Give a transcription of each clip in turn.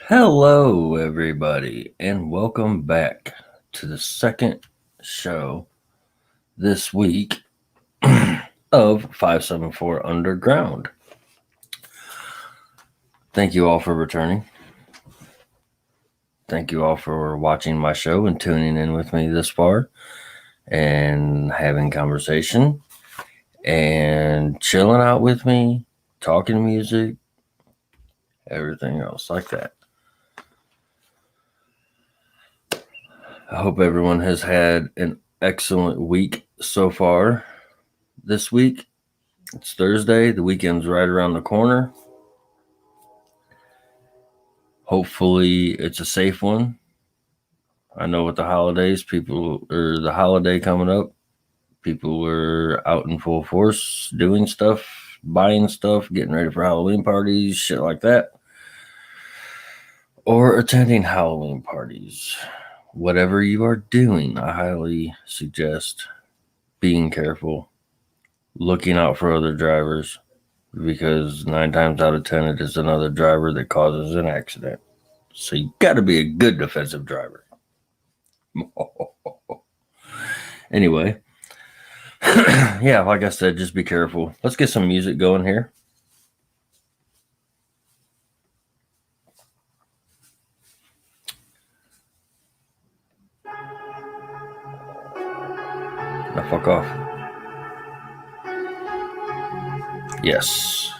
Hello, everybody, and welcome back to the second show this week of 574 Underground. Thank you all for returning. Thank you all for watching my show and tuning in with me this far and having conversation and chilling out with me, talking music, everything else like that. I hope everyone has had an excellent week so far. This week, it's Thursday. The weekend's right around the corner. Hopefully, it's a safe one. I know with the holidays, the holiday coming up, people are out in full force doing stuff, buying stuff, getting ready for Halloween parties, shit like that, or attending Halloween parties. Whatever you are doing, I highly suggest being careful, looking out for other drivers, because 9 times out of 10, it is another driver that causes an accident. So you got to be a good defensive driver. Anyway, yeah, like I said, just be careful. Let's get some music going here. Now fuck off. Yes.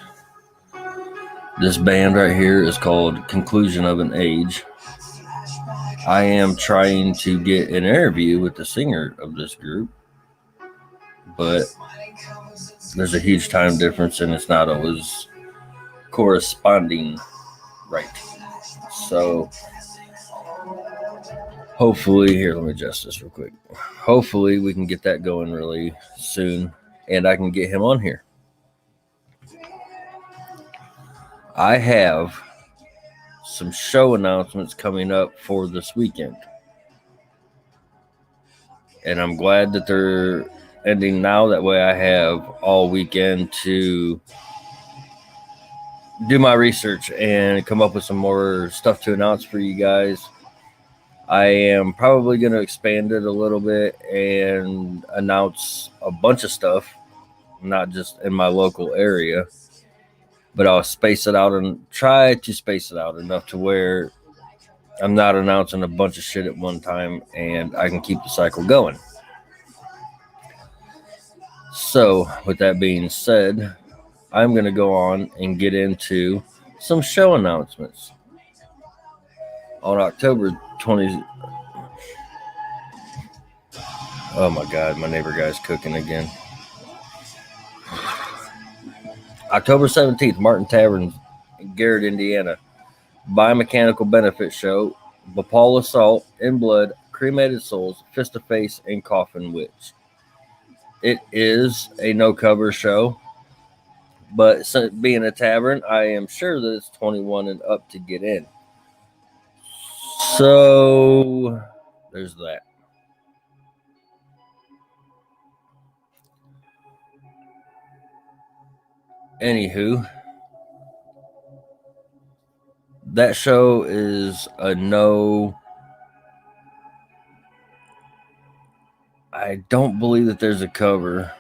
This band right here is called Conclusion of an Age. I am trying to get an interview with the singer of this group, but there's a huge time difference and it's not always corresponding right. So hopefully, here, let me adjust this real quick. Hopefully we can get that going really soon and I can get him on here. I have some show announcements coming up for this weekend. And I'm glad that they're ending now. That way I have all weekend to do my research and come up with some more stuff to announce for you guys. I am probably going to expand it a little bit and announce a bunch of stuff, not just in my local area, but I'll space it out and try to space it out enough to where I'm not announcing a bunch of shit at one time and I can keep the cycle going. So, with that being said, I'm going to go on and get into some show announcements. On October 20th. Oh my God, my neighbor guy's cooking again. October 17th, Martin Tavern, Garrett, Indiana. Biomechanical Benefit Show, Bapal Assault, In Blood, Cremated Souls, Fist of Face, and Coffin Witch. It is a no-cover show, but being a tavern, I am sure that it's 21 and up to get in. So, there's that. Anywho, that show is a no. I don't believe that there's a cover.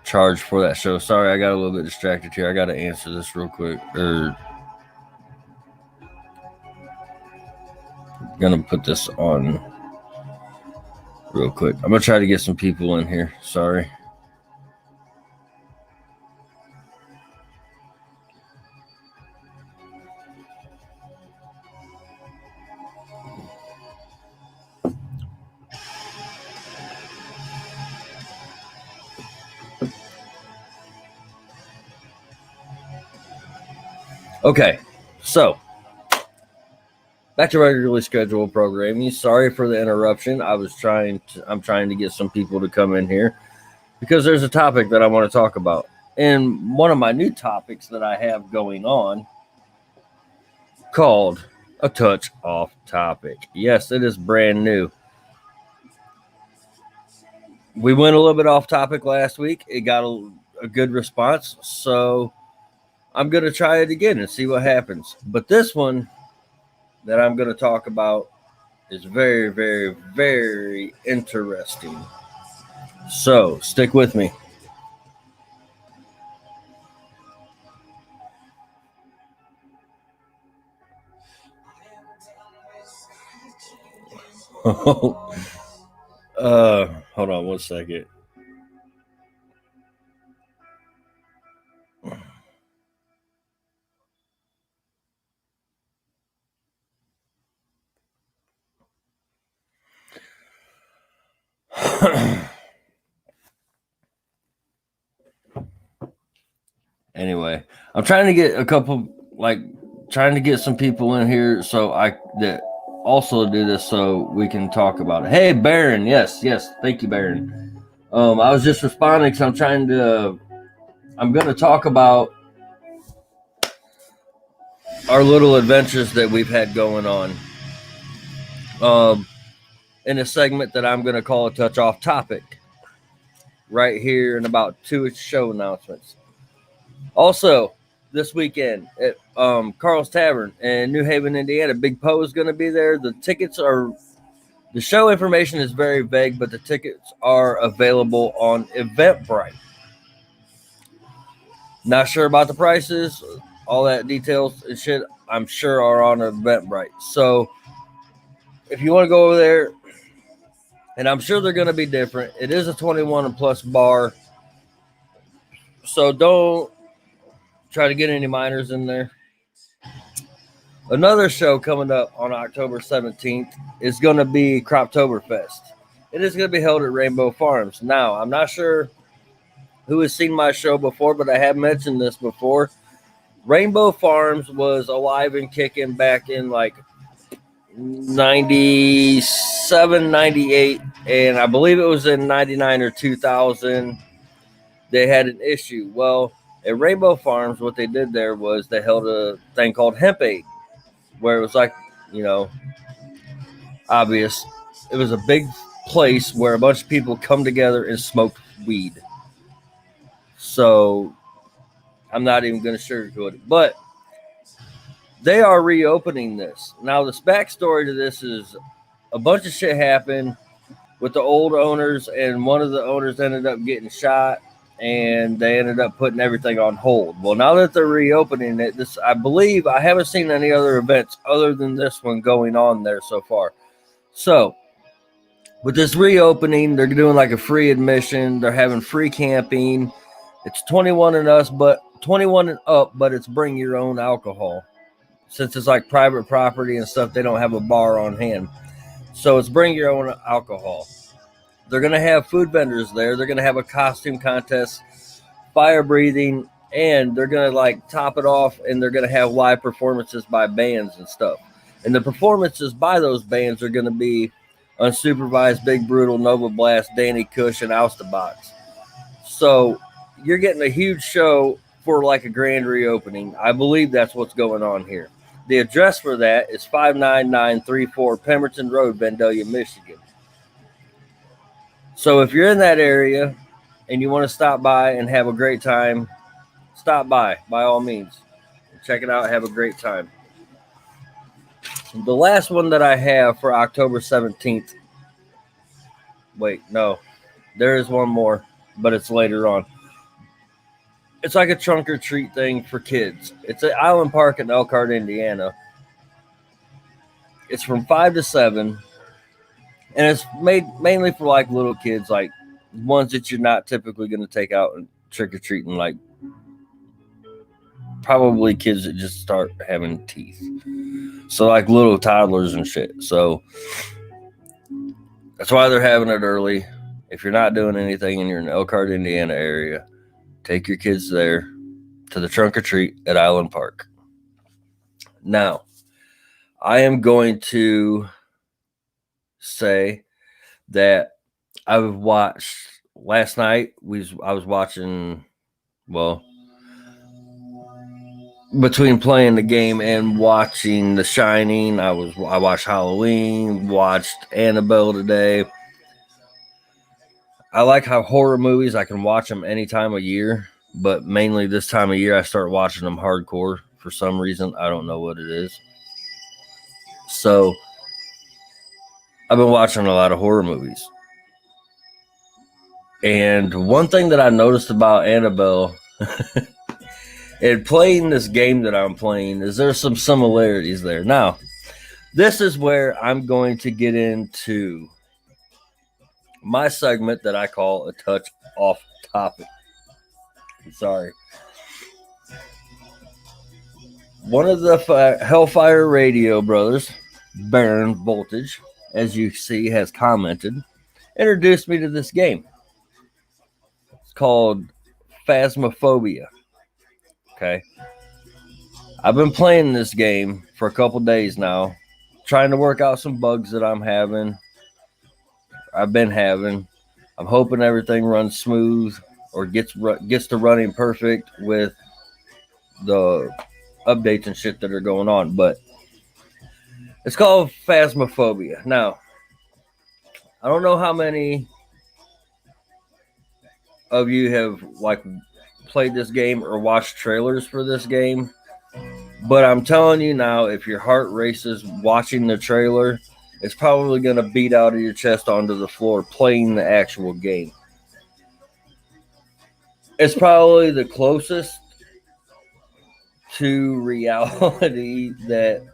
Charge for that show. Sorry, I got a little bit distracted here. I got to answer this real quick. Gonna put this on real quick. I'm gonna try to get some people in here. Sorry. Okay, so back to regularly scheduled programming. Sorry for the interruption. I'm trying to get some people to come in here because there's a topic that I want to talk about. And one of my new topics that I have going on called A Touch Off Topic. Yes, it is brand new. We went a little bit off topic last week. It got a good response. So I'm going to try it again and see what happens. But this one that I'm going to talk about is very, very, very interesting. So stick with me. Hold on one second. Anyway, I'm trying to get a couple, trying to get some people in here so I that also do this so we can talk about it. Hey, Baron, yes, thank you, Baron. I was just responding because I'm going to talk about our little adventures that we've had going on. In a segment that I'm going to call a touch off topic right here in about 2 show announcements. Also, this weekend at Carl's Tavern in New Haven, Indiana, Big Poe is going to be there. The show information is very vague, but the tickets are available on Eventbrite. Not sure about the prices, all that details and shit, I'm sure are on Eventbrite. So if you want to go over there, and I'm sure they're going to be different. It is a 21 and plus bar, so don't try to get any minors in there. Another show coming up on October 17th is going to be Croptoberfest. It is going to be held at Rainbow Farms. Now, I'm not sure who has seen my show before, but I have mentioned this before. Rainbow Farms was alive and kicking back in like 97, 98, and I believe it was in 99 or 2000. They had an issue. Well, at Rainbow Farms, what they did there was they held a thing called Hemp Aid, where it was like, obvious. It was a big place where a bunch of people come together and smoke weed. So I'm not even going to sugarcoat it, but they are reopening this. Now, this backstory to this is a bunch of shit happened with the old owners, and one of the owners ended up getting shot, and they ended up putting everything on hold. Well, now that they're reopening it, I believe I haven't seen any other events other than this one going on there so far. So, with this reopening, they're doing like a free admission. They're having free camping. It's 21 and up, but it's bring your own alcohol. Since it's like private property and stuff, they don't have a bar on hand. So it's bring your own alcohol. They're going to have food vendors there. They're going to have a costume contest, fire breathing, and they're going to top it off, and they're going to have live performances by bands and stuff. And the performances by those bands are going to be Unsupervised, Big Brutal, Nova Blast, Danny Kush, and Outabox. So you're getting a huge show for like a grand reopening. I believe that's what's going on here. The address for that is 59934 Pemberton Road, Vandalia, Michigan. So if you're in that area and you want to stop by and have a great time, stop by all means. Check it out. Have a great time. The last one that I have for October 17th. Wait, no. There is one more, but it's later on. It's like a trunk or treat thing for kids. It's at Island Park in Elkhart, Indiana. It's from 5 to 7. And it's made mainly for like little kids, like ones that you're not typically going to take out and trick or treating, like probably kids that just start having teeth. So like little toddlers and shit. So that's why they're having it early. If you're not doing anything and you're in the Elkhart, Indiana area, take your kids there to the trunk or treat at Island Park. Now, I am going to say that I've watched last night. I was watching, between playing the game and watching The Shining. I watched Halloween, watched Annabelle today. I like how horror movies, I can watch them any time of year, but mainly this time of year I start watching them hardcore for some reason. I don't know what it is. So I've been watching a lot of horror movies. And one thing that I noticed about Annabelle and playing this game that I'm playing is there's some similarities there. Now, this is where I'm going to get into my segment that I call a touch off topic. Sorry. One of the Hellfire Radio brothers, Baron Voltage, as you see, has commented, introduced me to this game. It's called Phasmophobia. Okay. I've been playing this game for a couple days now, trying to work out some bugs that I've been having. I'm hoping everything runs smooth or gets to running perfect with the updates and shit that are going on. But it's called Phasmophobia. Now, I don't know how many of you have played this game or watched trailers for this game, but I'm telling you now, if your heart races watching the trailer, it's probably going to beat out of your chest onto the floor playing the actual game. It's probably the closest to reality that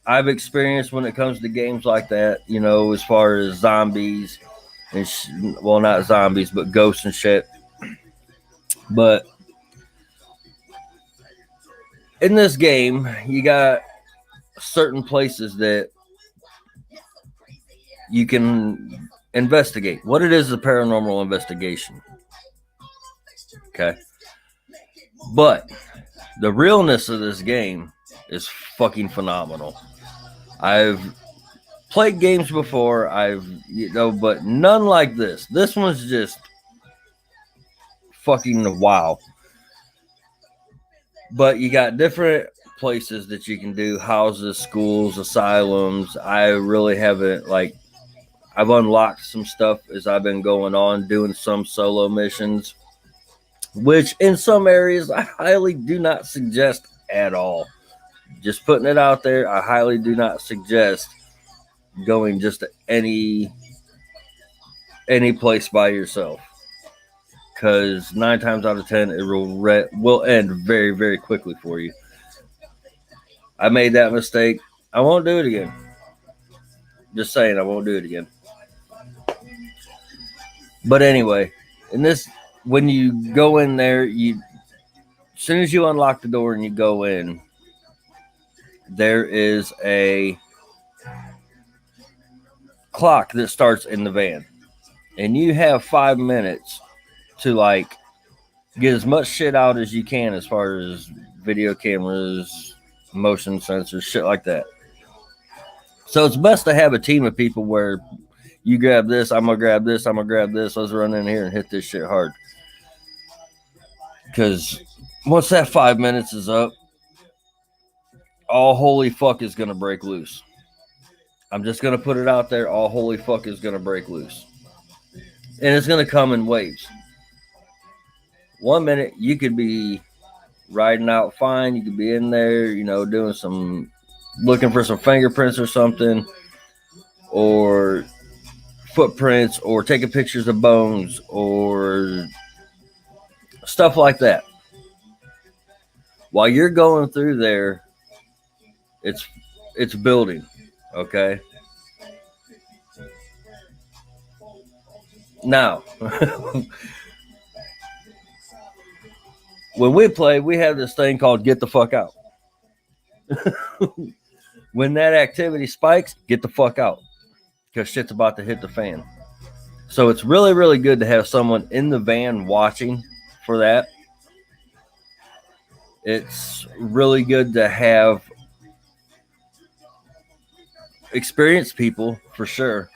I've experienced when it comes to games like that, as far as zombies and not zombies, but ghosts and shit. But in this game, you got certain places that you can investigate. What it is a paranormal investigation. Okay. But the realness of this game is fucking phenomenal. I've played games before, but none like this. This one's just fucking wow. But you got different places that you can do, houses, schools, asylums. I really haven't, I've unlocked some stuff as I've been going on, doing some solo missions, which in some areas I highly do not suggest at all. Just putting it out there, I highly do not suggest going just to any place by yourself, because 9 times out of 10 it will end very, very quickly for you. I made that mistake. I won't do it again. Just saying, I won't do it again. But anyway, when you go in there, as soon as you unlock the door and you go in, there is a clock that starts in the van, and you have 5 minutes to get as much shit out as you can, as far as video cameras, motion sensors, shit like that. So it's best to have a team of people where you grab this, I'm gonna grab this, I'm gonna grab this, let's run in here and hit this shit hard. Because once that 5 minutes is up, all holy fuck is gonna break loose. I'm just gonna put it out there, all holy fuck is gonna break loose. And it's gonna come in waves. 1 minute you could be riding out fine, you could be in there, doing looking for some fingerprints or something, or footprints, or taking pictures of bones, or stuff like that. While you're going through there, it's building, okay? Now, when we play, we have this thing called get the fuck out. When that activity spikes, get the fuck out, because shit's about to hit the fan. So it's really, really good to have someone in the van watching for that. It's really good to have experienced people, for sure,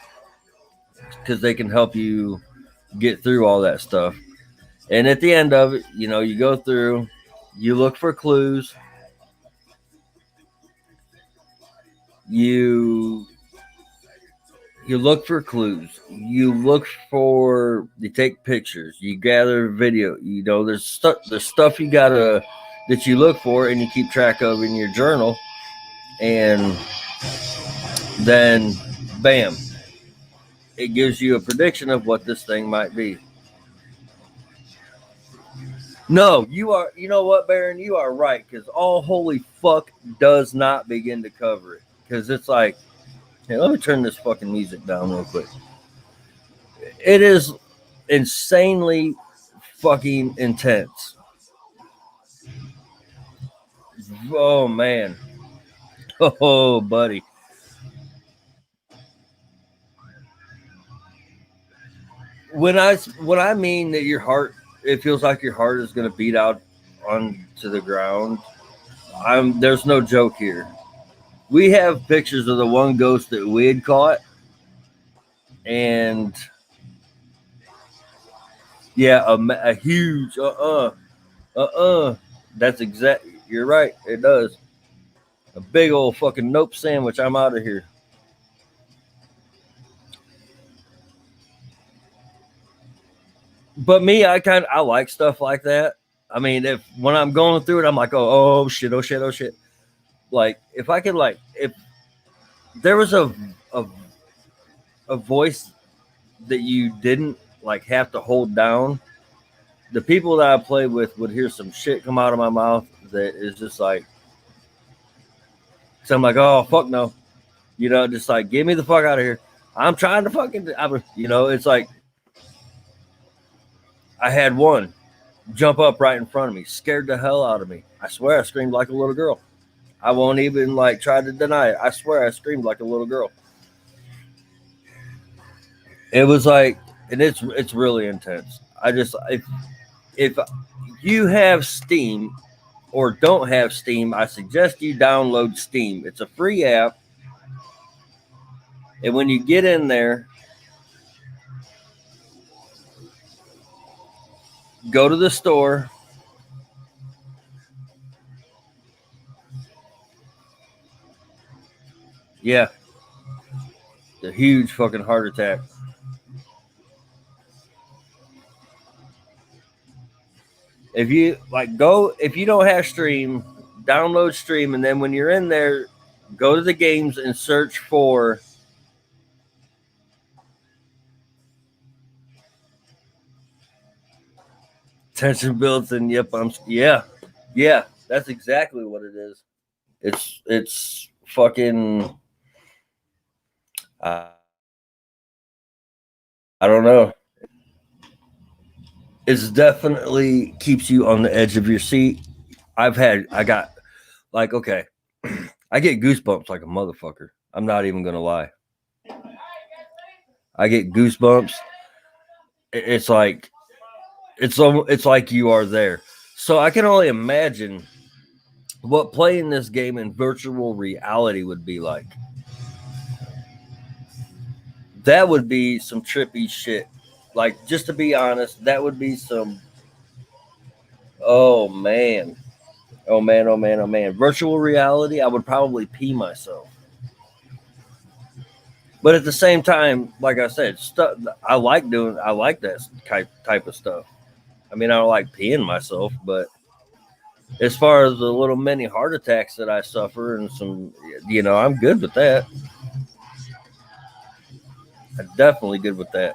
because they can help you get through all that stuff. And at the end of it, you go through, you look for clues, you You look for clues. You take pictures. You gather video. You know, there's stuff that you look for and you keep track of in your journal, and then, bam, it gives you a prediction of what this thing might be. No, you are. You know what, Baron? You are right, because all holy fuck does not begin to cover it, because it's like, hey, let me turn this fucking music down real quick. It is insanely fucking intense. Oh man. Oh buddy. When I mean that your heart, it feels like your heart is gonna beat out onto the ground. There's no joke here. We have pictures of the one ghost that we had caught, and yeah, a huge That's exact. You're right. It does. A big old fucking nope sandwich. I'm out of here. But me, I like stuff like that. I mean, if when I'm going through it, I'm like, oh shit, oh shit, oh shit. Like if I could, like, if there was a a voice that you didn't like have to hold down, the people that I play with would hear some shit come out of my mouth that is just like, so I'm like, oh fuck no, you know, just like get me the fuck out of here. I'm trying to fucking, you know, it's like I had one jump up right in front of me, scared the hell out of me. I swear I screamed like a little girl. I won't even like try to deny it. I swear I screamed like a little girl. It was like, and it's really intense. I just if you have Steam or don't have Steam, I suggest you download Steam. It's a free app, and when you get in there, go to the store. Yeah, the huge fucking heart attack. If you like go, if you don't have Stream, download Stream, and then when you're in there, go to the games and search for tension builds. And yep, yeah, that's exactly what it is. It's fucking. Uh, I don't know. It's definitely keeps you on the edge of your seat. I got like, okay, I get goosebumps like a motherfucker. I'm not even gonna lie. I get goosebumps. It's like it's like you are there. So I can only imagine what playing this game in virtual reality would be like. That would be some trippy shit. Like, just to be honest, that would be some. Oh man, oh man, oh man, oh man. Virtual reality, I would probably pee myself. But at the same time, like I said, stuff I like doing. I like that type of stuff. I mean, I don't like peeing myself, but as far as the little mini heart attacks that I suffer and some, you know, I'm good with that. I'm definitely good with that.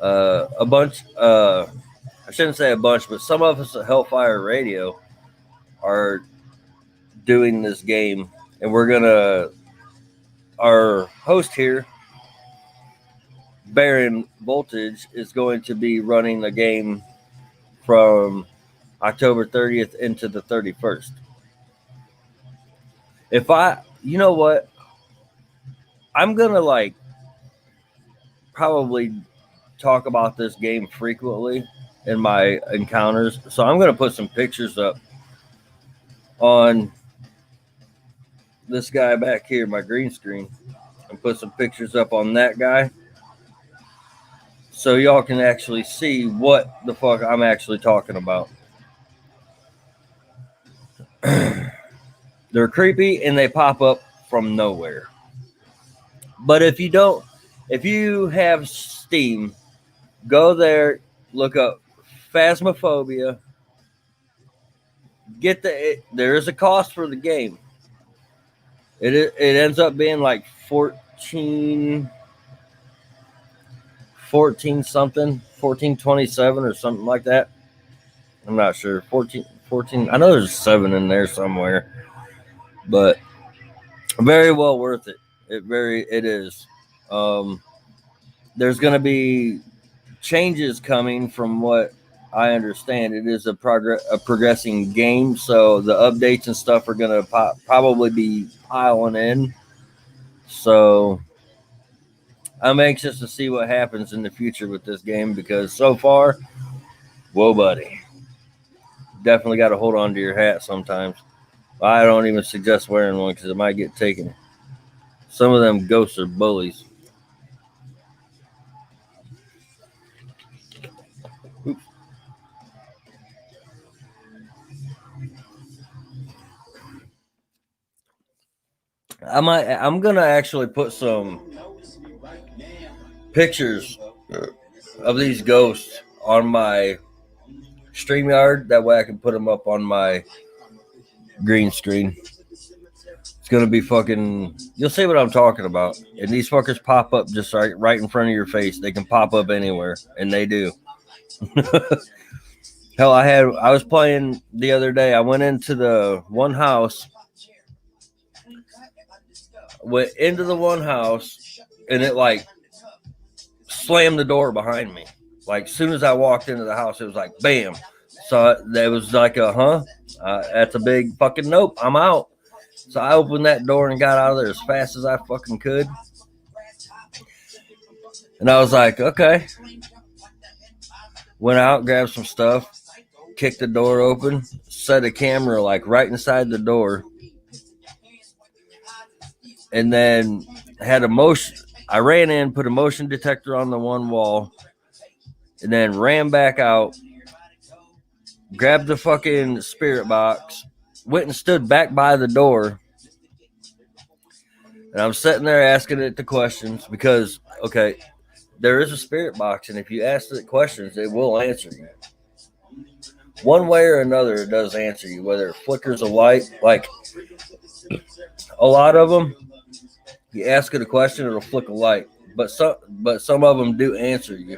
A bunch, I shouldn't say a bunch, but some of us at Hellfire Radio are doing this game, and our host here, Baron Voltage, is going to be running the game from October 30th into the 31st. You know what? I'm going to like probably talk about this game frequently in my encounters. So I'm going to put some pictures up on this guy back here, my green screen, and put some pictures up on that guy, so y'all can actually see what the fuck I'm actually talking about. They're creepy and they pop up from nowhere. But if you have Steam, go there, look up Phasmophobia. There is a cost for the game. It ends up being like 14 something, 1427 or something like that. I'm not sure. 14. I know there's 7 in there somewhere, but very well worth it. It is. There's going to be changes coming from what I understand. It is a progressing game, so the updates and stuff are going to probably be piling in. So I'm anxious to see what happens in the future with this game, because so far, whoa, buddy. Definitely got to hold on to your hat sometimes. I don't even suggest wearing one because it might get taken. Some of them ghosts are bullies. Oops. I'm gonna actually put some pictures of these ghosts on my StreamYard. That way I can put them up on my green screen. It's gonna be fucking. You'll see what I'm talking about. And these fuckers pop up just right in front of your face. They can pop up anywhere, and they do. Hell, I was playing the other day. I went into the one house, and it like slammed the door behind me. Like, as soon as I walked into the house, it was like bam. So there was like that's a big fucking nope. I'm out. So I opened that door and got out of there as fast as I fucking could. And I was like, okay. Went out, grabbed some stuff, kicked the door open, set a camera like right inside the door, and then I ran in, put a motion detector on the one wall, and then ran back out, grabbed the fucking spirit box, went and stood back by the door. And I'm sitting there asking it the questions because, okay, there is a spirit box, and if you ask it questions, it will answer you. One way or another, it does answer you, whether it flickers a light. Like, a lot of them, you ask it a question, it'll flick a light. But some of them do answer you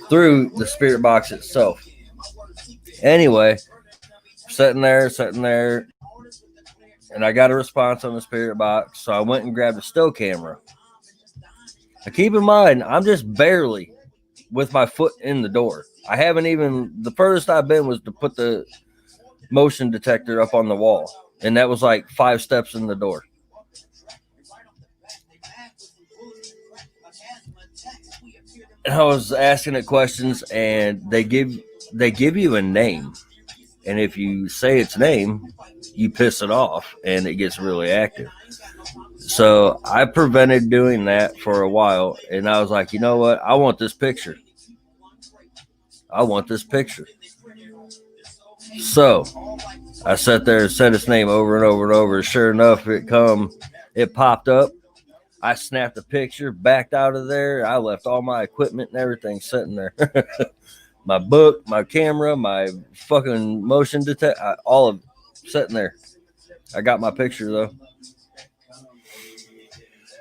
through the spirit box itself. Anyway, sitting there, and I got a response on the spirit box, so I went and grabbed a still camera. Now keep in mind, I'm just barely with my foot in the door. I haven't even, the furthest I've been was to put the motion detector up on the wall, and that was like 5 steps in the door. And I was asking it questions, and they give you a name, and if you say its name, you piss it off, and it gets really active. So I prevented doing that for a while, and I was like, you know what? I want this picture. So I sat there and said its name over and over and over. Sure enough, it popped up. I snapped a picture, backed out of there. I left all my equipment and everything sitting there. My book, my camera, my fucking motion detector, all of it sitting there. I got my picture though.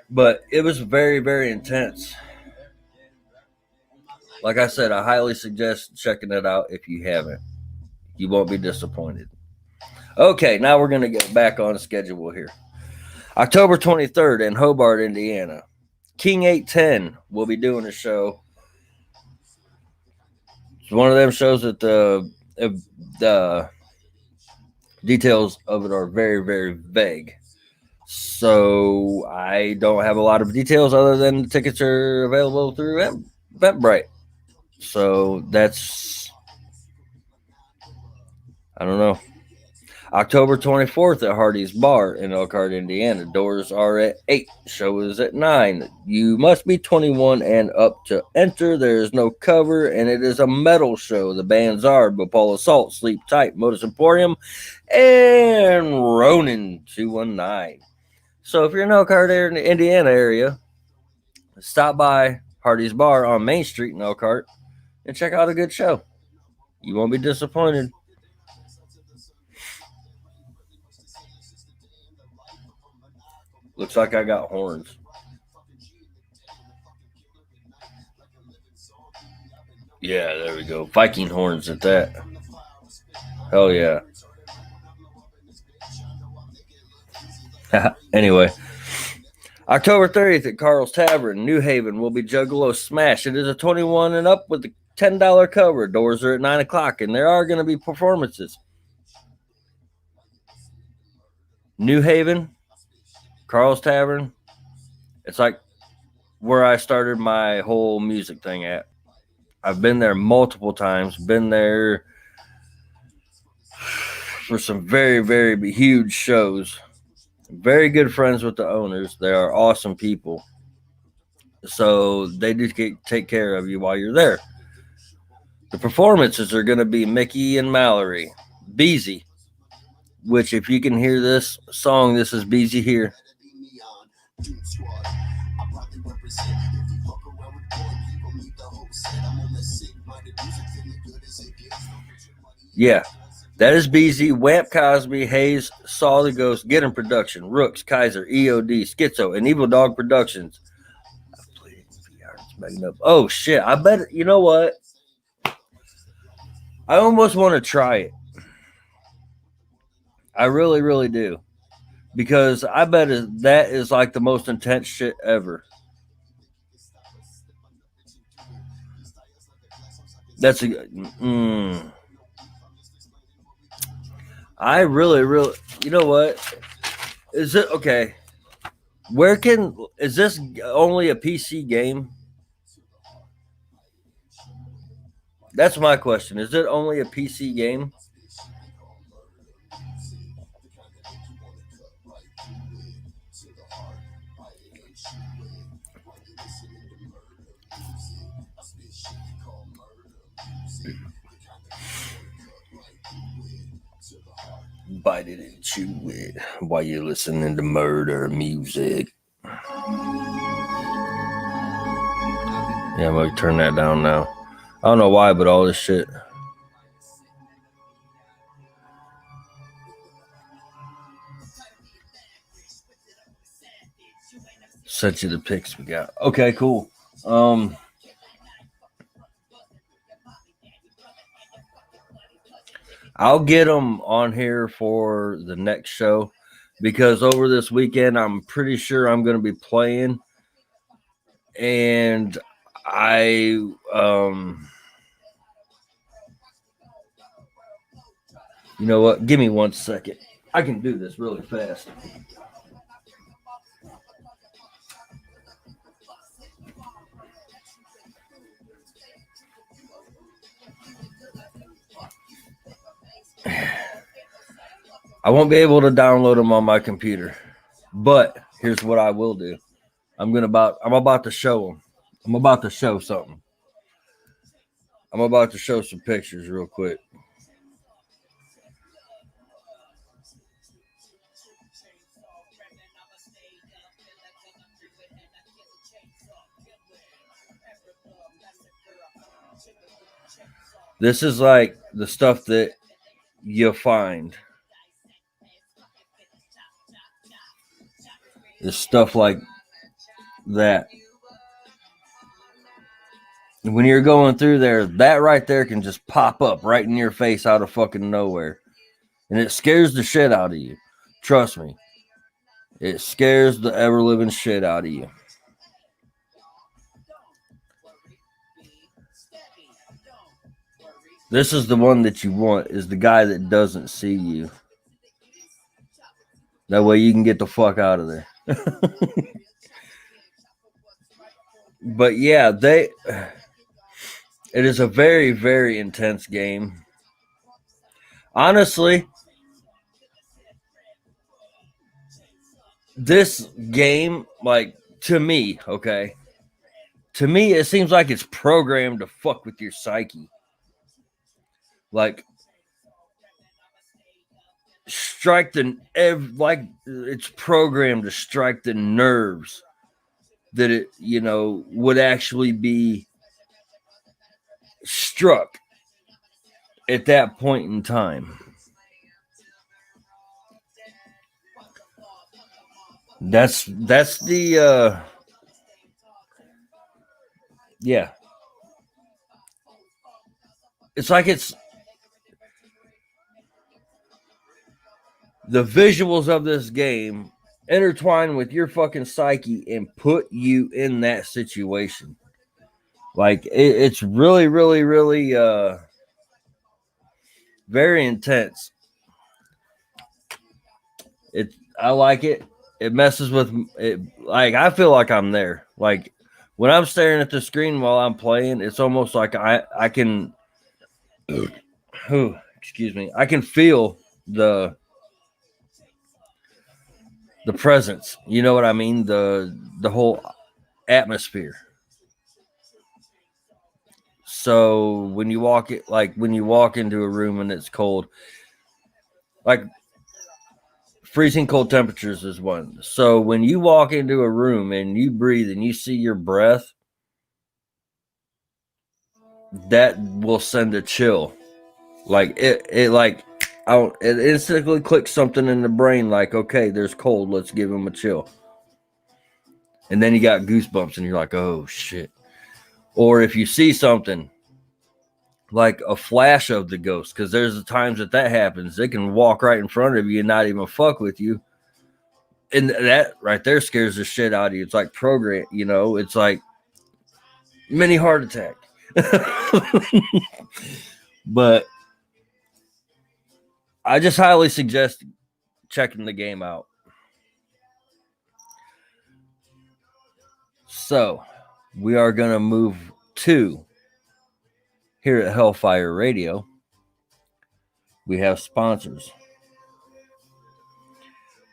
But it was very, very intense. Like I said, I highly suggest checking it out if you haven't. You won't be disappointed. Okay, now we're going to get back on schedule here. October 23rd in Hobart, Indiana. King 810 will be doing a show. It's one of them shows that the details of it are very, very vague. So I don't have a lot of details other than the tickets are available through Eventbrite. So that's, I don't know. October 24th at Hardy's Bar in Elkhart, Indiana. Doors are at 8. Show is at 9. You must be 21 and up to enter. There is no cover, and it is a metal show. The bands are Bhopal Assault, Sleep Tight, Modus Emporium, and Ronin 219. So if you're in Elkhart, Indiana area, stop by Hardy's Bar on Main Street in Elkhart and check out a good show. You won't be disappointed. Looks like I got horns. Yeah, there we go. Viking horns at that. Hell yeah. Anyway, October 30th at Carl's Tavern, New Haven, will be Juggalo Smash. It is a 21 and up with a $10 cover. Doors are at 9 o'clock, and there are going to be performances. New Haven, Carl's Tavern. It's like where I started my whole music thing at. I've been there multiple times. Been there for some very, very huge shows. Very good friends with the owners. They are awesome people. So they do take care of you while you're there. The performances are going to be Mickey and Mallory, Beezy, which if you can hear this song, this is Beezy here. Yeah, that is Beezy, Wamp Cosby, Hayes, Saw the Ghost, Get 'em Production, Rooks, Kaiser, EOD, Schizo, and Evil Dog Productions. Oh shit! I bet you know what? I almost want to try it. I really, really do, because I bet that is like the most intense shit ever. That's a. I really, really. You know what? Is it okay? Is this only a PC game? That's my question. Is it only a PC game? Bite it and chew it while you're listening to murder music. Yeah, I'm gonna turn that down now. I don't know why, but all this shit. Set you the pics we got. Okay, cool. I'll get them on here for the next show because over this weekend, I'm pretty sure I'm going to be playing. And you know what? Give me 1 second. I can do this really fast. I won't be able to download them on my computer, but here's what I will do. I'm about to show them. I'm about to show something. I'm about to show some pictures real quick. This is like the stuff that you'll find. There's stuff like that. When you're going through there, that right there can just pop up right in your face out of fucking nowhere. And it scares the shit out of you. Trust me. It scares the ever living shit out of you. This is the one that you want, is the guy that doesn't see you. That way you can get the fuck out of there. But yeah, it is a very, very intense game. Honestly, this game, like, to me, okay, to me, it seems like it's programmed to fuck with your psyche. Like, strike the, like, it's programmed to strike the nerves that it, you know, would actually be struck at that point in time. That's the yeah. It's like it's the visuals of this game intertwine with your fucking psyche and put you in that situation. Like it's really, really, really very intense. I like it. It messes with it. Like I feel like I'm there. Like when I'm staring at the screen while I'm playing, it's almost like I can. Excuse me. I can feel the presence. You know what I mean? The whole atmosphere. So when you walk it, like when you walk into a room and it's cold, like freezing cold temperatures is one. So when you walk into a room and you breathe and you see your breath, that will send a chill. Like it like it instantly clicks something in the brain. Like, okay, there's cold. Let's give him a chill. And then you got goosebumps and you're like, oh shit. Or if you see something like a flash of the ghost, because there's the times that happens, they can walk right in front of you and not even fuck with you. And that right there scares the shit out of you. It's like program, you know, it's like mini heart attack. But I just highly suggest checking the game out. So we are going to move to here at Hellfire Radio. We have sponsors.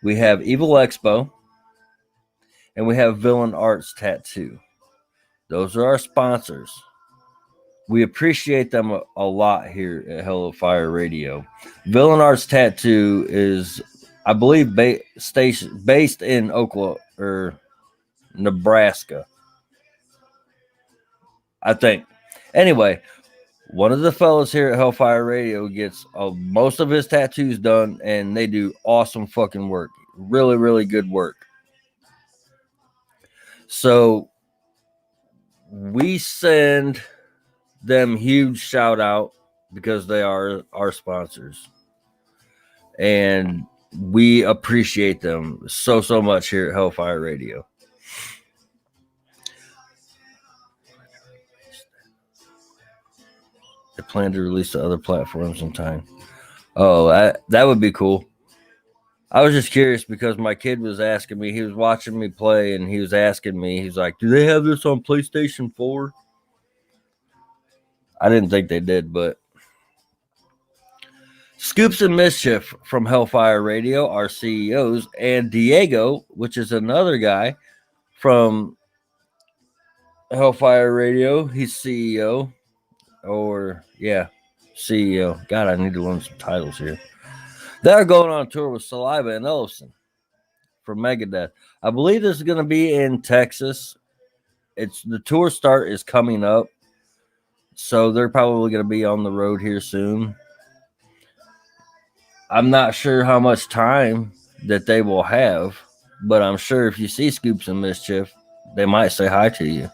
We have Evil Expo, and we have Villain Arts Tattoo. Those are our sponsors. We appreciate them a lot here at Hellfire Radio. Villain Arts Tattoo is, I believe, based in Oklahoma or Nebraska. I think. Anyway, one of the fellas here at Hellfire Radio gets most of his tattoos done, and they do awesome fucking work. Really, really good work. So we send them huge shout out because they are our sponsors. And we appreciate them so much here at Hellfire Radio. They plan to release to other platforms in time. Oh, that would be cool. I was just curious because my kid was asking me, he was watching me play and he was asking me, he's like, do they have this on PlayStation 4? I didn't think they did, but Scoops and Mischief from Hellfire Radio, our CEOs, and Diego, which is another guy from Hellfire Radio. He's CEO. CEO. God, I need to learn some titles here. They're going on tour with Saliva and Ellefson for Megadeth. I believe this is going to be in Texas. The tour start is coming up, so they're probably going to be on the road here soon. I'm not sure how much time that they will have, but I'm sure if you see Scoops and Mischief, they might say hi to you.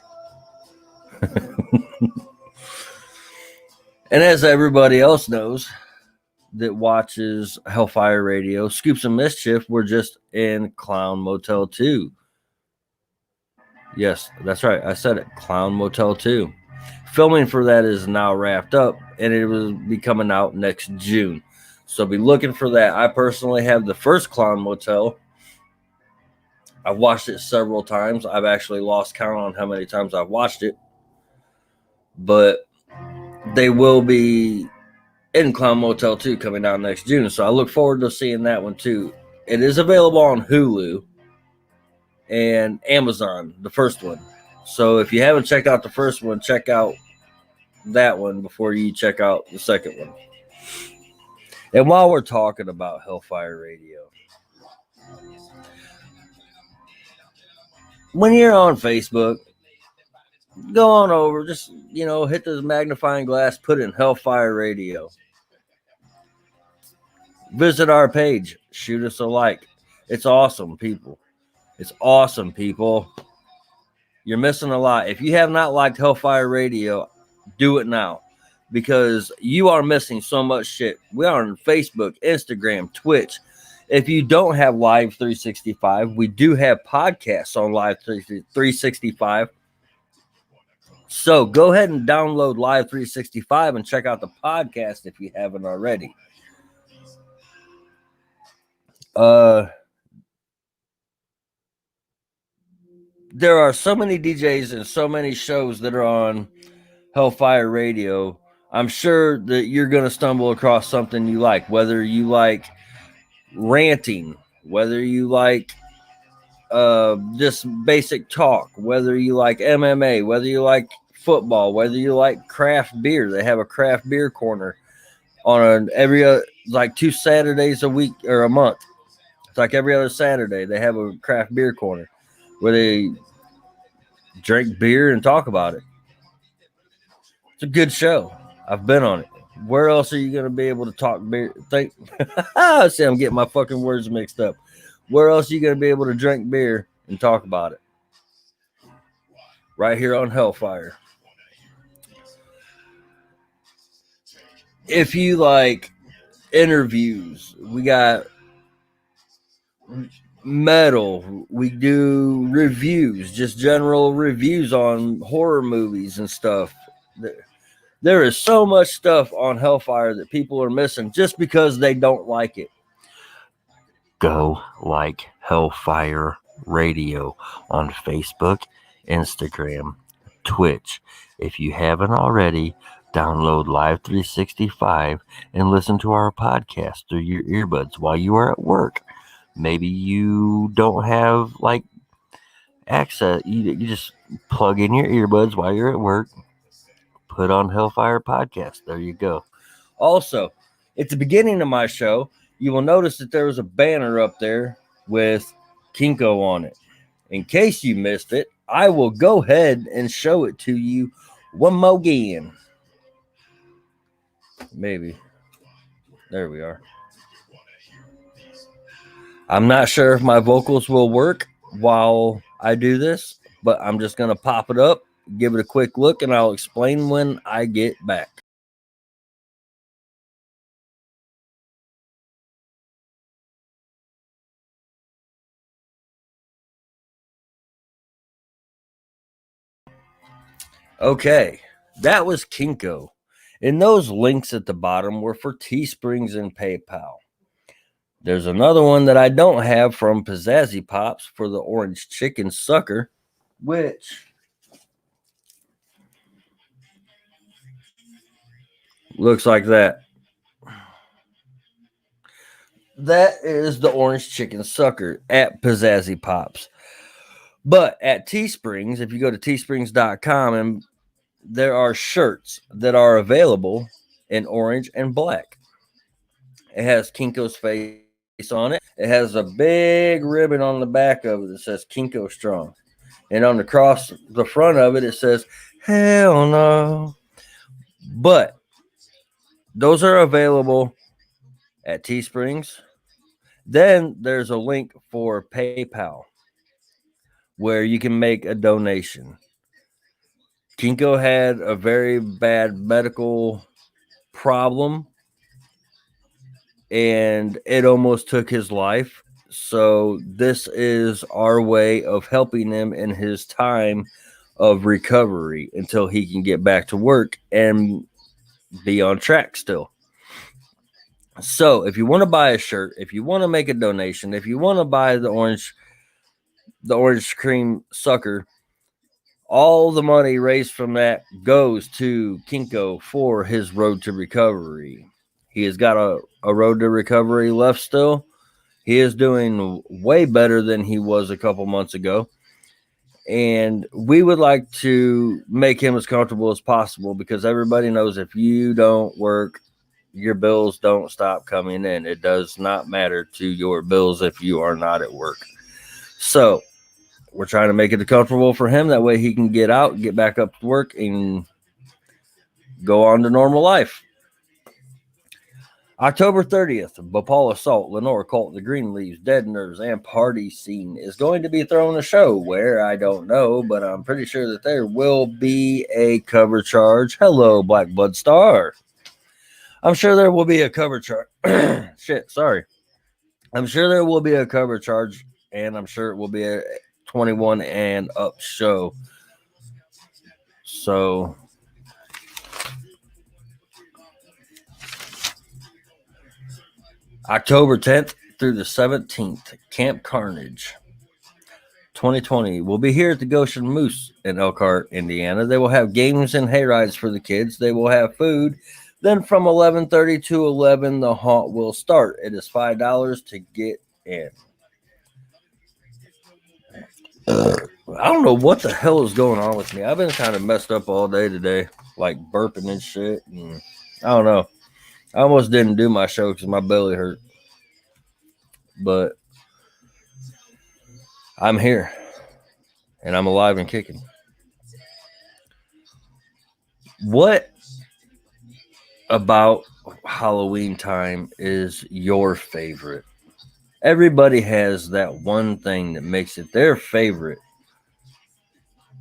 And as everybody else knows that watches Hellfire Radio, Scoops and Mischief were just in Clown Motel 2. Yes, that's right. I said it. Clown Motel 2. Filming for that is now wrapped up, and it will be coming out next June. So be looking for that. I personally have the first Clown Motel. I've watched it several times. I've actually lost count on how many times I've watched it. But they will be in Clown Motel 2 coming out next June. So I look forward to seeing that one too. It is available on Hulu. and Amazon, the first one. So if you haven't checked out the first one, check out that one before you check out the second one. And while we're talking about Hellfire Radio, when you're on Facebook, go on over, just, hit the magnifying glass, put in Hellfire Radio. Visit our page, shoot us a like. It's awesome, people. It's awesome, people. You're missing a lot. If you have not liked Hellfire Radio, do it now, because you are missing so much shit. We are on Facebook, Instagram, Twitch. If you don't have Live 365, we do have podcasts on Live 365. So go ahead and download Live 365 and check out the podcast if you haven't already. There are so many DJs and so many shows that are on Hellfire Radio. I'm sure that you're going to stumble across something you like, whether you like ranting, whether you like just basic talk, whether you like MMA, whether you like football, whether you like craft beer. They have a craft beer corner on every like 2 Saturdays a week or a month. It's like every other Saturday they have a craft beer corner where they drink beer and talk about it. It's a good show. I've been on it. Where else are you going to be able to talk beer? See, I'm getting my fucking words mixed up. Where else are you going to be able to drink beer and talk about it? Right here on Hellfire. If you like interviews, we got metal. We do reviews, just general reviews on horror movies and stuff. There is so much stuff on Hellfire that people are missing just because they don't like it. Go like Hellfire Radio on Facebook, Instagram, Twitch. If you haven't already, download Live 365 and listen to our podcast through your earbuds while you are at work. Maybe you don't have like access. You just plug in your earbuds while you're at work. Put on Hellfire Podcast. There you go. Also, at the beginning of my show, you will notice that there was a banner up there with Kinko on it. In case you missed it, I will go ahead and show it to you one more again. Maybe. There we are. I'm not sure if my vocals will work while I do this, but I'm just going to pop it up, give it a quick look, and I'll explain when I get back. Okay, that was Kinko. And those links at the bottom were for Teesprings and PayPal. There's another one that I don't have from Pizzazzy Pops for the Orange Chicken Sucker, which looks like that. That is the Orange Chicken Sucker at Pizzazzy Pops. But at Teesprings, if you go to teesprings.com, and there are shirts that are available in orange and black. It has Kinko's face on it. It has a big ribbon on the back of it that says Kinko Strong. And on the front of it, it says, hell no. But those are available at Teesprings. Then there's a link for PayPal where you can make a donation. Kinko had a very bad medical problem and it almost took his life. So this is our way of helping him in his time of recovery until he can get back to work and be on track still. So if you want to buy a shirt, if you want to make a donation, if you want to buy the orange cream sucker, all the money raised from that goes to Kinko for his road to recovery. He has got a road to recovery left still. He is doing way better than he was a couple months ago. And we would like to make him as comfortable as possible because everybody knows if you don't work, your bills don't stop coming in. It does not matter to your bills if you are not at work. So we're trying to make it comfortable for him. That way he can get out, get back up to work, and go on to normal life. October 30th, Bhopal Assault, Lenore Cult, The Green Leaves, Dead Nerves, and Party Scene is going to be throwing a show where I don't know, but I'm pretty sure that there will be a cover charge. Hello, Black Blood Star. I'm sure there will be a cover charge. Shit, sorry. I'm sure there will be a cover charge, and I'm sure it will be a 21 and up show. So October 10th through the 17th, Camp Carnage 2020 will be here at the Goshen Moose in Elkhart, Indiana. They will have games and hay rides for the kids. They will have food. Then from 11:30 to 11, the haunt will start. It is $5 to get in. I don't know what the hell is going on with me. I've been kind of messed up all day today, like burping and shit. And I don't know. I almost didn't do my show because my belly hurt. But I'm here. And I'm alive and kicking. What about Halloween time is your favorite? Everybody has that one thing that makes it their favorite.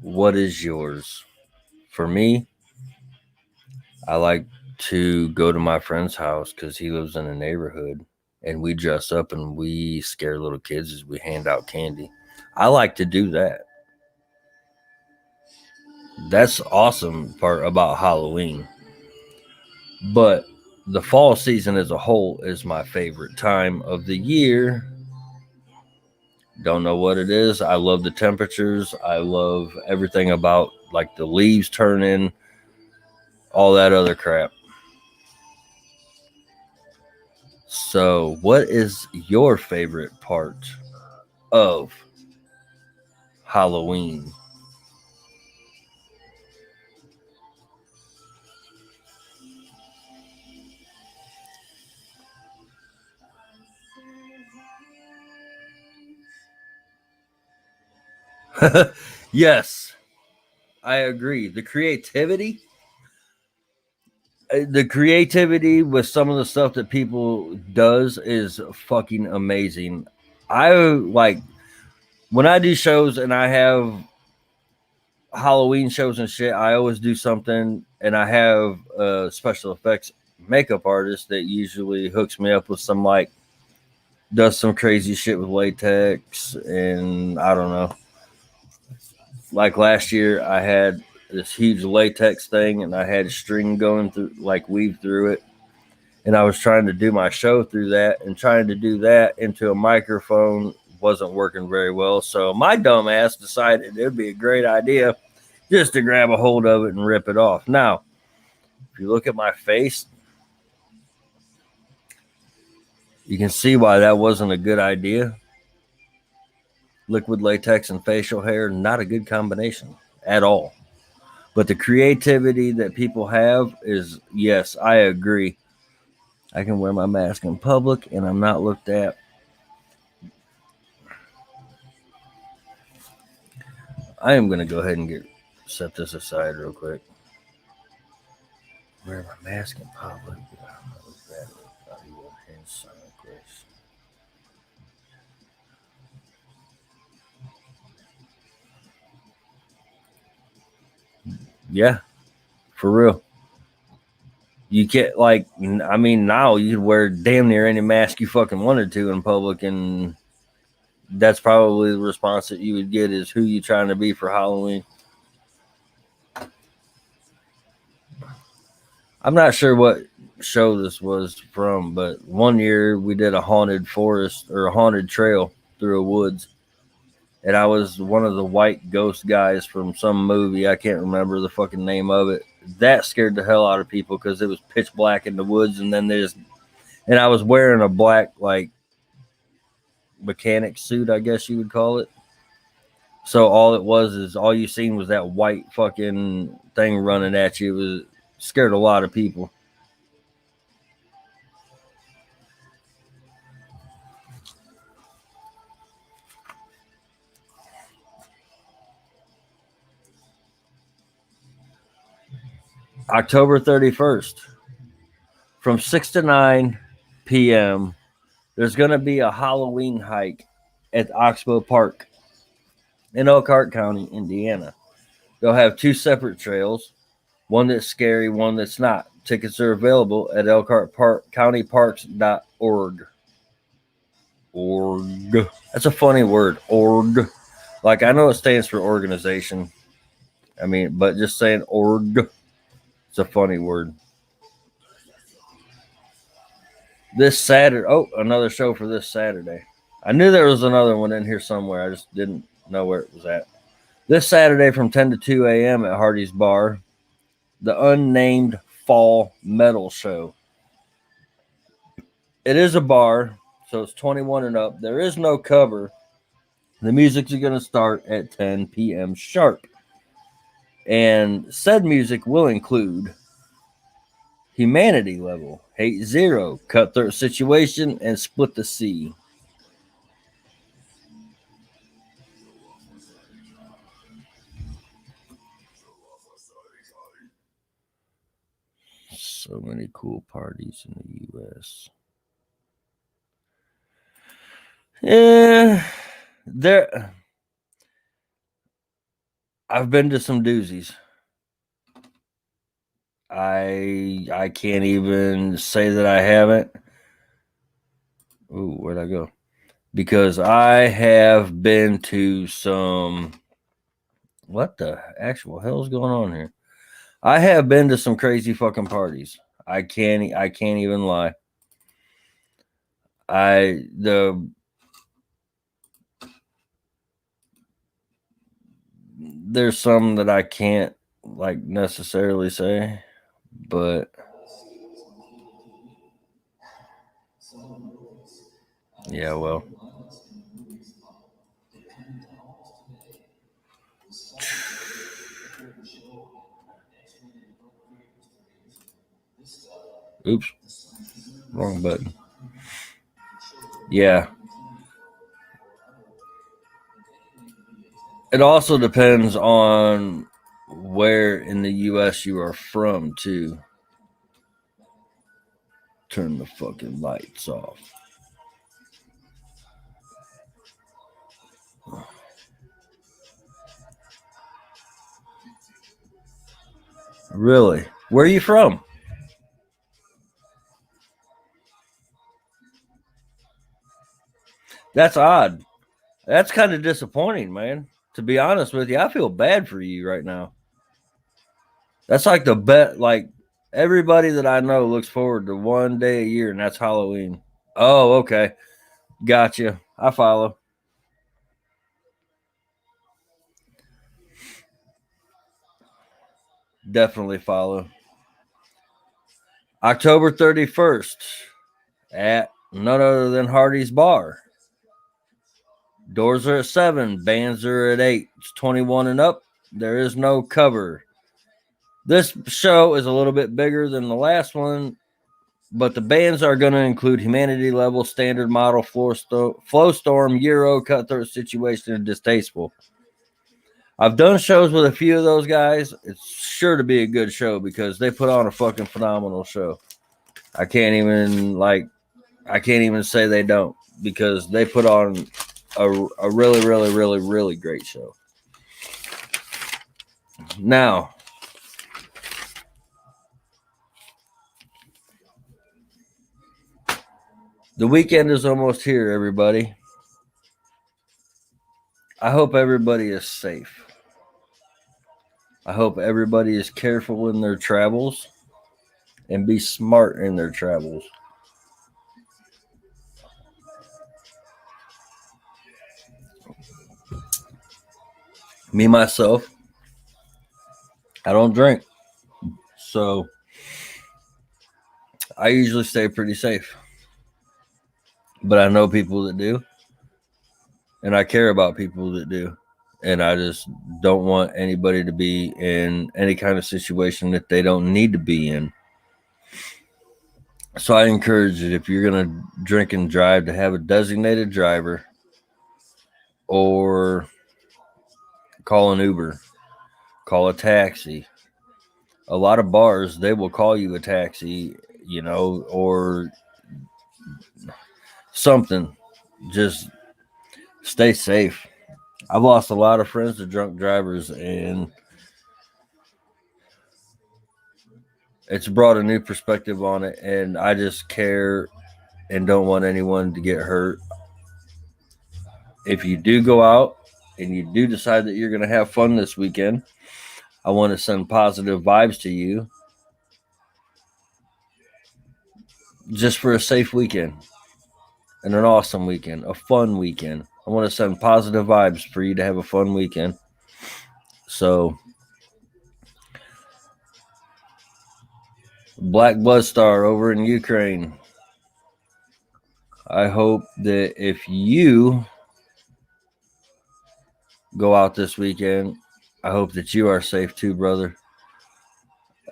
What is yours? For me, I like to go to my friend's house because he lives in a neighborhood and we dress up and we scare little kids as we hand out candy. I like to do that. That's awesome part about Halloween. But the fall season as a whole is my favorite time of the year. Don't know what it is. I love the temperatures. I love everything about like the leaves turning, all that other crap. So, what is your favorite part of Halloween? Yes, I agree. The creativity with some of the stuff that people does is fucking amazing. I like when I do shows and I have Halloween shows and shit, I always do something, and I have a special effects makeup artist that usually hooks me up with some like does some crazy shit with latex, and I don't know. Like last year, I had this huge latex thing, and I had a string going through, like weave through it, and I was trying to do my show through that, and trying to do that into a microphone wasn't working very well. So my dumb ass decided it'd be a great idea just to grab a hold of it and rip it off. Now, if you look at my face, you can see why that wasn't a good idea. Liquid latex and facial hair, not a good combination at all. But the creativity that people have is, yes, I agree. I can wear my mask in public and I'm not looked at. I am going to go ahead and set this aside real quick. Wear my mask in public. I'm not looked at. Yeah, for real. You can't like. I mean, now you could wear damn near any mask you fucking wanted to in public, and that's probably the response that you would get is who you trying to be for Halloween. I'm not sure what show this was from, but one year we did a haunted forest or a haunted trail through a woods, and I was one of the white ghost guys from some movie. I can't remember the fucking name of it. That scared the hell out of people because it was pitch black in the woods, and then and I was wearing a black like mechanic suit, I guess you would call it. So all it was is all you seen was that white fucking thing running at you. It was scared a lot of people. October 31st, from 6 to 9 p.m., there's going to be a Halloween hike at Oxbow Park in Elkhart County, Indiana. They'll have two separate trails, one that's scary, one that's not. Tickets are available at elkhartcountyparks.org. Org. That's a funny word, org. Like, I know it stands for organization. I mean, but just saying org, it's a funny word. This Saturday, another show for this Saturday. I knew there was another one in here somewhere. I just didn't know where it was at. This Saturday from 10 to 2 a.m. at Hardy's Bar, the Unnamed Fall Metal Show. It is a bar, so it's 21 and up. There is no cover. The music's going to start at 10 p.m. sharp. And said music will include Humanity Level, Hate Zero, Cutthroat Situation, and Split the Sea. So many cool parties in the U.S. Yeah, I've been to some doozies. I can't even say that I haven't. Ooh, where'd I go? Because I have been to some. What the actual hell is going on here? I have been to some crazy fucking parties. I can't even lie. There's some that I can't like necessarily say, but yeah, well. Oops. Wrong button. Yeah. It also depends on where in the U.S. you are from, too. Turn the fucking lights off. Really? Where are you from? That's odd. That's kind of disappointing, man. To be honest with you, I feel bad for you right now. That's like the bet. Like everybody that I know looks forward to one day a year, and that's Halloween. Oh, okay, gotcha. I follow. Definitely follow. October 31st at none other than Hardy's Bar. Doors are at 7, bands are at 8. It's 21 and up. There is no cover. This show is a little bit bigger than the last one, but the bands are going to include Humanity Level, Standard Model, Flow Storm, Euro, Cutthroat Situation, and Distasteful. I've done shows with a few of those guys. It's sure to be a good show because they put on a fucking phenomenal show. I can't even say they don't because they put on a really, really, really, really great show. Now, the weekend is almost here, everybody. I hope everybody is safe. I hope everybody is careful in their travels and be smart in their travels. Me, myself, I don't drink. So I usually stay pretty safe. But I know people that do. And I care about people that do. And I just don't want anybody to be in any kind of situation that they don't need to be in. So I encourage it, if you're going to drink and drive, to have a designated driver or call an Uber, call a taxi. A lot of bars, they will call you a taxi, or something. Just stay safe. I've lost a lot of friends to drunk drivers, and it's brought a new perspective on it. And I just care and don't want anyone to get hurt. If you do go out and you do decide that you're going to have fun this weekend, I want to send positive vibes to you, just for a safe weekend and an awesome weekend, a fun weekend. I want to send positive vibes for you to have a fun weekend. So, Black Blood Star over in Ukraine, I hope that if you go out this weekend, I hope that you are safe too, brother.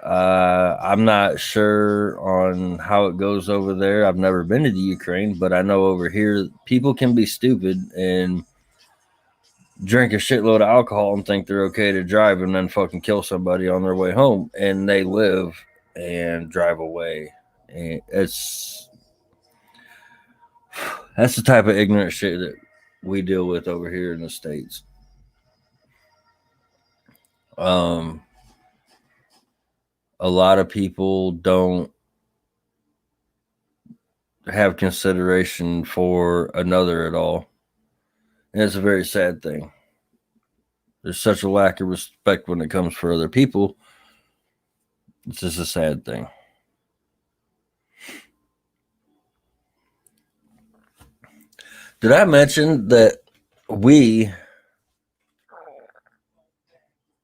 I'm not sure on how it goes over there. I've never been to the Ukraine, but I know over here people can be stupid and drink a shitload of alcohol and think they're okay to drive and then fucking kill somebody on their way home, and they live and drive away. And that's the type of ignorant shit that we deal with over here in the States. A lot of people don't have consideration for another at all. And it's a very sad thing. There's such a lack of respect when it comes for other people. It's just a sad thing. Did I mention that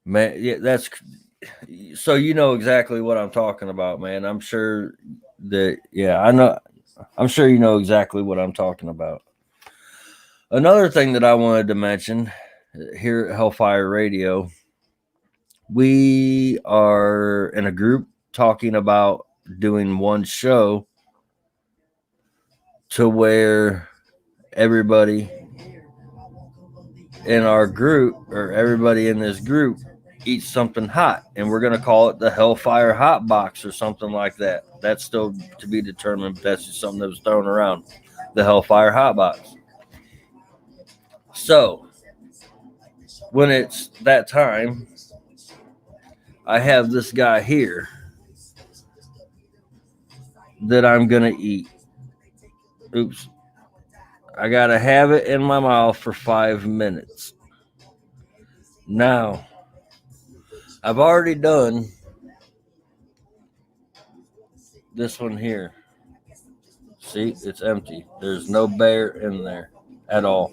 man, yeah, that's so you know exactly what I'm talking about, man. I'm sure that, yeah, I know. I'm sure you know exactly what I'm talking about. Another thing that I wanted to mention here at Hellfire Radio, we are in a group talking about doing one show to where everybody in our group, or everybody in this group, eats something hot, and we're going to call it the Hellfire Hot Box or something like that. That's still to be determined, but that's just something that was thrown around. The Hellfire Hot Box. So, when it's that time, I have this guy here that I'm going to eat. Oops. I got to have it in my mouth for 5 minutes. Now, I've already done this one here. See, it's empty. There's no bear in there at all.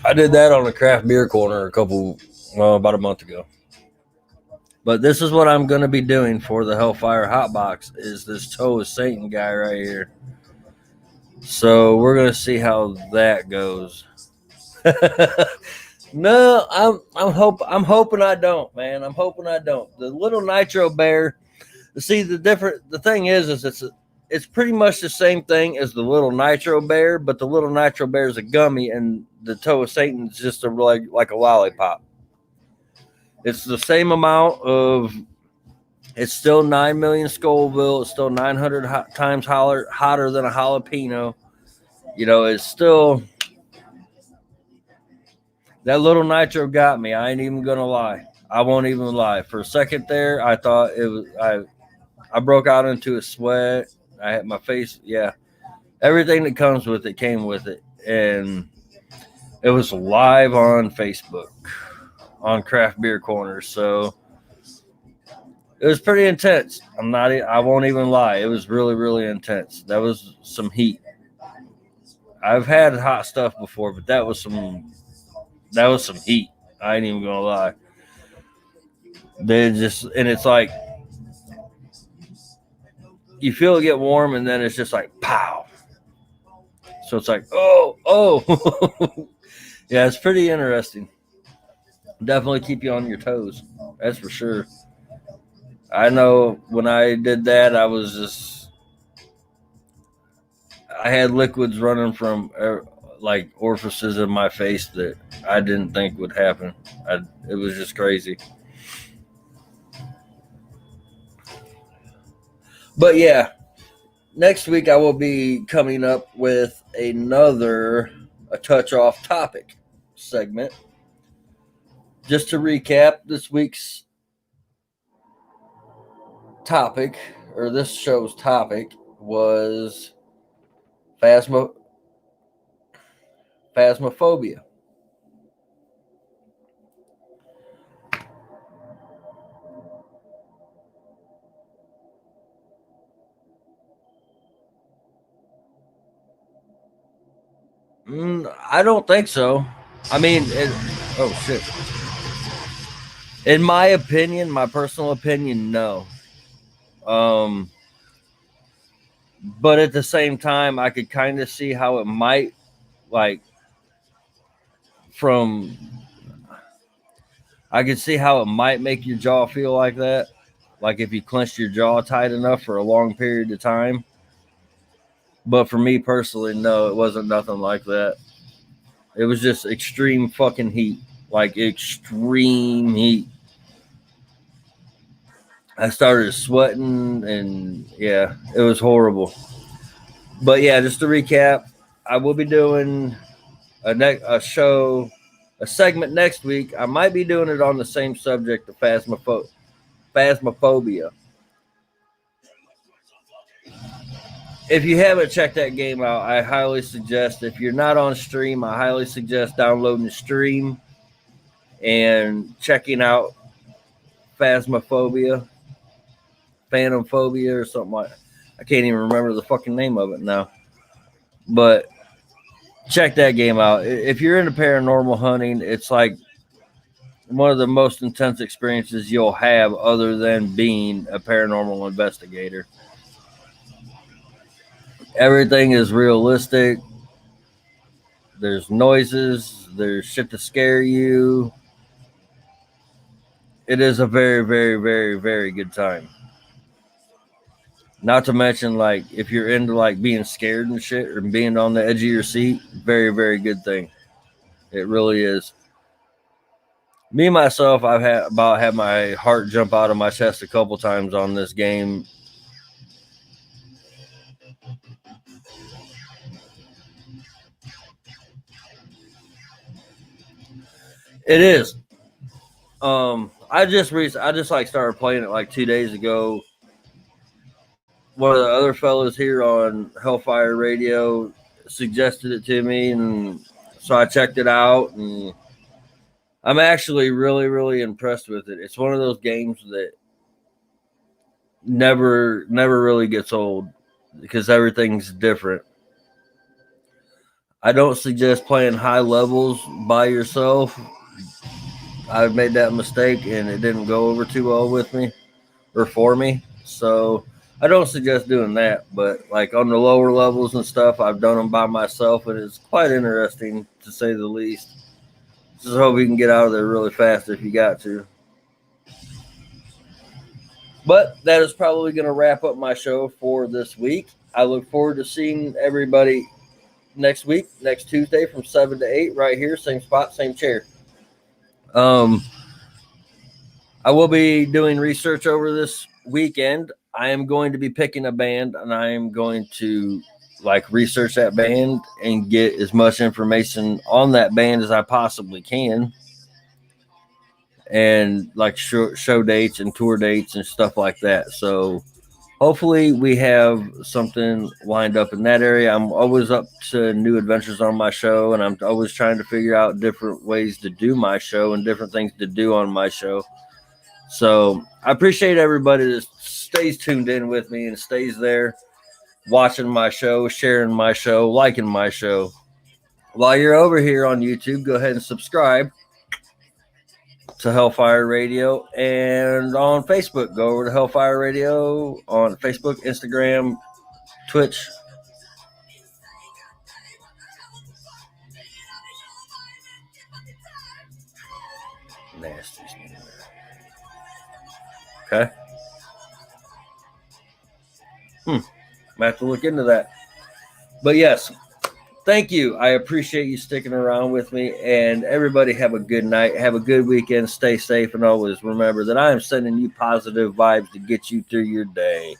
I did that on a craft beer corner about a month ago. But this is what I'm going to be doing for the Hellfire Hot Box, is this Toe of Satan guy right here. So we're going to see how that goes. No, I'm hoping I don't, man. I'm hoping I don't. The little Nitro Bear. See, the thing is it's pretty much the same thing as the little Nitro Bear, but the little Nitro Bear is a gummy, and the Toe of Satan is just like a lollipop. It's the same amount of. It's still 9 million Scoville. It's still 900 times hotter than a jalapeno. It's still. That little Nitro got me. I ain't even gonna lie. I won't even lie. For a second there, I thought it was. I broke out into a sweat. I had my face. Yeah, everything that comes with it came with it, and it was live on Facebook, on Craft Beer Corner. So it was pretty intense. I won't even lie. It was really, really intense. That was some heat. I've had hot stuff before, but that was some heat. I ain't even gonna lie. And it's like you feel it get warm, and then it's just like pow. So it's like, oh. Yeah, it's pretty interesting. Definitely keep you on your toes. That's for sure. I know when I did that, I had liquids running from like orifices in my face that I didn't think would happen. It was just crazy. But yeah, next week I will be coming up with a touch off topic segment. Just to recap, this week's topic, or this show's topic, was phasmophobia. I don't think so. I mean, oh shit. In my opinion, my personal opinion, no. But at the same time, I could kind of see how it might, like, from. I could see how it might make your jaw feel like that, like if you clenched your jaw tight enough for a long period of time. But for me personally, no, it wasn't nothing like that. It was just extreme fucking heat, like extreme heat. I started sweating, and yeah, it was horrible. But yeah, just to recap, I will be doing a segment next week. I might be doing it on the same subject of phasmophobia. If you haven't checked that game out, I highly suggest, if you're not on stream, I highly suggest downloading the stream and checking out Phasmophobia, Phantom Phobia, or something like that. I can't even remember the fucking name of it now. But check that game out. If you're into paranormal hunting, it's like one of the most intense experiences you'll have other than being a paranormal investigator. Everything is realistic. There's noises. There's shit to scare you. It is a very, very, very, very good time. Not to mention, like, if you're into like being scared and shit or being on the edge of your seat, very, very good thing. It really is. Me myself, I've had my heart jump out of my chest a couple times on this game. It is. I just like started playing it like 2 days ago. One of the other fellows here on Hellfire Radio suggested it to me, and so I checked it out, and I'm actually really, really impressed with it. It's one of those games that never really gets old because everything's different. I don't suggest playing high levels by yourself. I've made that mistake and it didn't go over too well with me or for me. So I don't suggest doing that. But like on the lower levels and stuff, I've done them by myself, and it's quite interesting to say the least. Just hope you can get out of there really fast if you got to. But that is probably going to wrap up my show for this week. I look forward to seeing everybody next week, next Tuesday from 7 to 8, right here, same spot, same chair. I will be doing research over this weekend. I am going to be picking a band, and I am going to like research that band and get as much information on that band as I possibly can, and like show dates and tour dates and stuff like that. So hopefully we have something lined up in that area. I'm always up to new adventures on my show, and I'm always trying to figure out different ways to do my show and different things to do on my show. So I appreciate everybody that stays tuned in with me and stays there watching my show, sharing my show, liking my show. While you're over here on YouTube, go ahead and subscribe to Hellfire Radio, and on Facebook, go over to Hellfire Radio on Facebook, Instagram, Twitch, Nasty. Okay. I have to look into that. But yes, thank you. I appreciate you sticking around with me. And everybody have a good night. Have a good weekend. Stay safe. And always remember that I am sending you positive vibes to get you through your day.